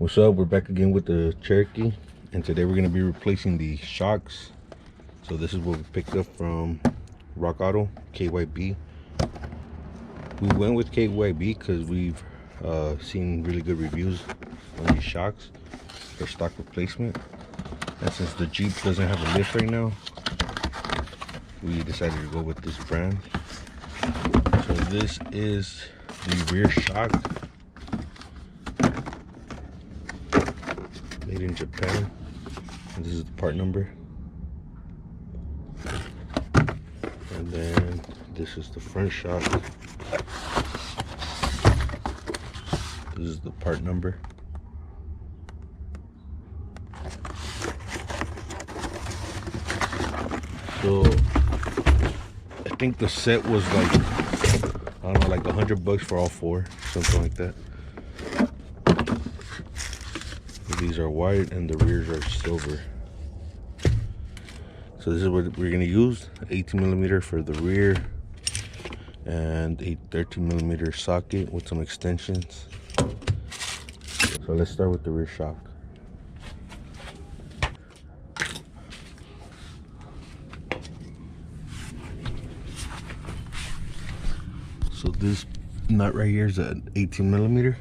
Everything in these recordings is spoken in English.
What's up? We're back again with the Cherokee, and today we're going to be replacing the shocks. So this is what we picked up from Rock Auto, KYB. We went with KYB because we've seen really good reviews on these shocks for stock replacement. And since the Jeep doesn't have a lift right now, we decided to go with this brand. So this is the rear shock, made in Japan, and this is the part number. And then this is the front shock. This is the part number. So I think the set was like, I don't know, like $100 for all four, something like that. These are white and the rears are silver. So this is what we're gonna use: 18mm for the rear and a 13mm socket with some extensions. So let's start with the rear shock. So this nut right here is an 18mm.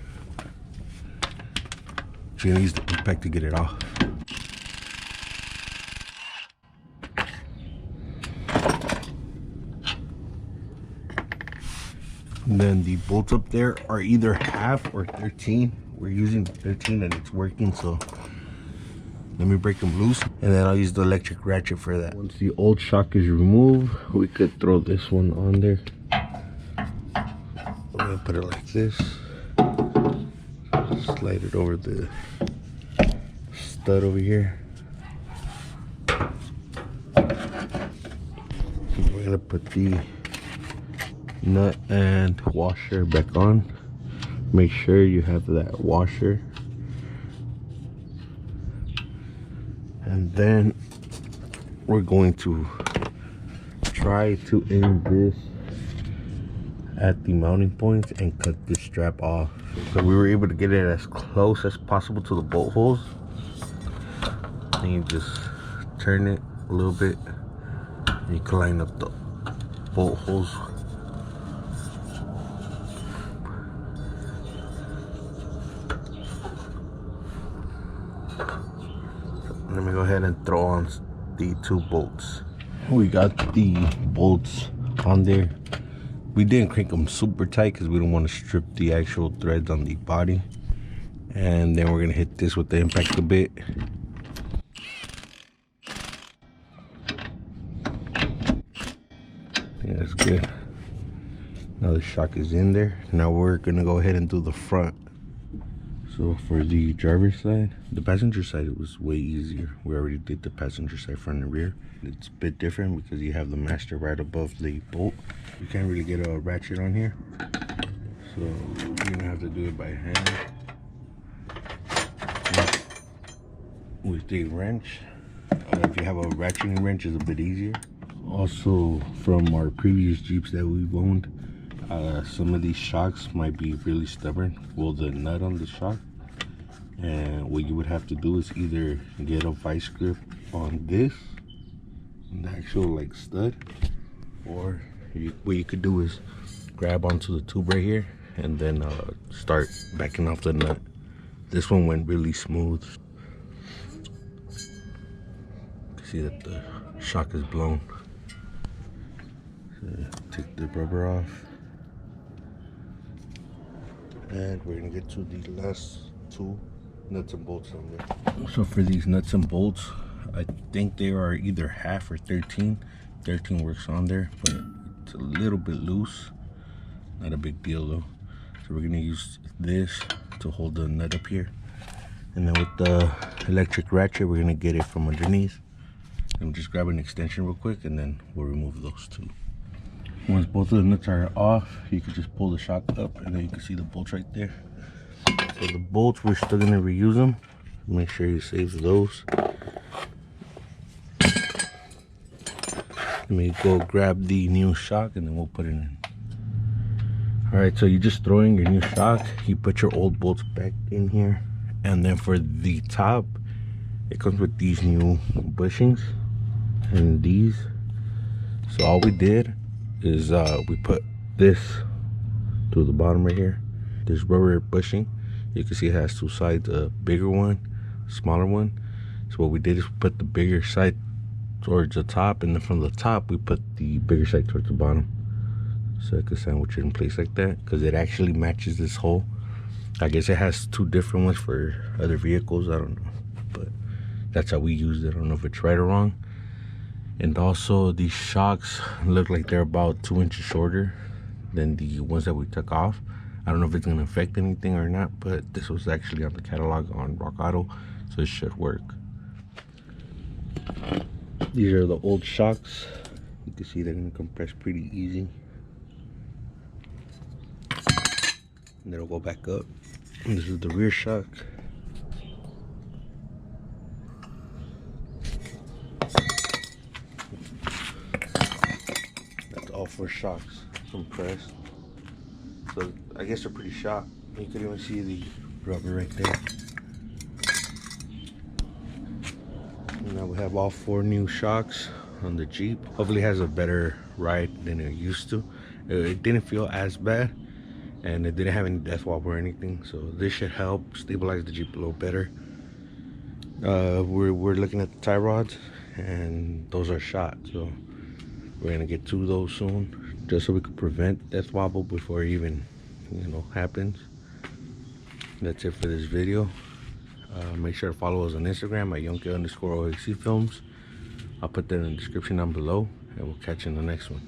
You're gonna use the impact to get it off. And then the bolts up there are either half or 13. We're using 13 and it's working, so let me break them loose, and then I'll use the electric ratchet for that. Once the old shock is removed, we could throw this one on there. I'm gonna put it like this. Slide it over the stud over here. We're gonna put the nut and washer back on. Make sure you have that washer, and then we're going to try to aim this at the mounting points and cut this strap off. So we were able to get it as close as possible to the bolt holes. And you just turn it a little bit and you can line up the bolt holes. Let me go ahead and throw on the two bolts. We got the bolts on there. We didn't crank them super tight because we don't want to strip the actual threads on the body. And then we're gonna hit this with the impact a bit. Yeah, that's good. Now the shock is in there. Now we're gonna go ahead and do the front. So for the driver's side, the passenger side, it was way easier. We already did the passenger side, front and rear. It's a bit different because you have the master right above the bolt. You can't really get a ratchet on here, so you're gonna have to do it by hand with a wrench. If you have a ratcheting wrench, it's a bit easier. Also, from our previous Jeeps that we've owned, some of these shocks might be really stubborn. Well, the nut on the shock, and what you would have to do is either get a vice grip on this, the actual like stud, or what you could do is grab onto the tube right here and then start backing off the nut. This one went really smooth. You can see that the shock is blown. So take the rubber off, and we're gonna get to the last two nuts and bolts on there. So for these nuts and bolts, I think they are either half or 13. 13 works on there, but it's a little bit loose. Not a big deal though. So we're gonna use this to hold the nut up here, and then with the electric ratchet, we're gonna get it from underneath. And just grab an extension real quick, and then we'll remove those two. Once both of the nuts are off, you can just pull the shock up, and then you can see the bolts right there. So the bolts, we're still gonna reuse them. Make sure you save those. Let me go grab the new shock and then we'll put it in. All right, so you just throw in your new shock. You put your old bolts back in here, And then for the top, it comes with these new bushings and these. So all we did is we put this to the bottom right here, this rubber bushing. You can see it has two sides, a bigger one, smaller one. So what we did is put the bigger side towards the top, and then from the top we put the bigger side towards the bottom, so I could sandwich it in place like that, because it actually matches this hole. I guess it has two different ones for other vehicles, I don't know, but that's how we used it. I don't know if it's right or wrong. And also these shocks look like they're about 2 inches shorter than the ones that we took off. I don't know if it's gonna affect anything or not, but this was actually on the catalog on Rock Auto, so it should work. These are the old shocks. You can see they're gonna compress pretty easy, and it'll go back up. And this is the rear shock. That's all 4 shocks compressed. So I guess they're pretty sharp. You can even see the rubber right there. And now we have all 4 new shocks on the Jeep. Hopefully it has a better ride than it used to. It didn't feel as bad, and it didn't have any death wobble or anything. So this should help stabilize the Jeep a little better. We're looking at the tie rods, and those are shot. So we're gonna get 2 of those soon, just so we could prevent death wobble before it even, happens. That's it for this video. Make sure to follow us on Instagram at Yonke_OAC Films. I'll put that in the description down below, and we'll catch you in the next one.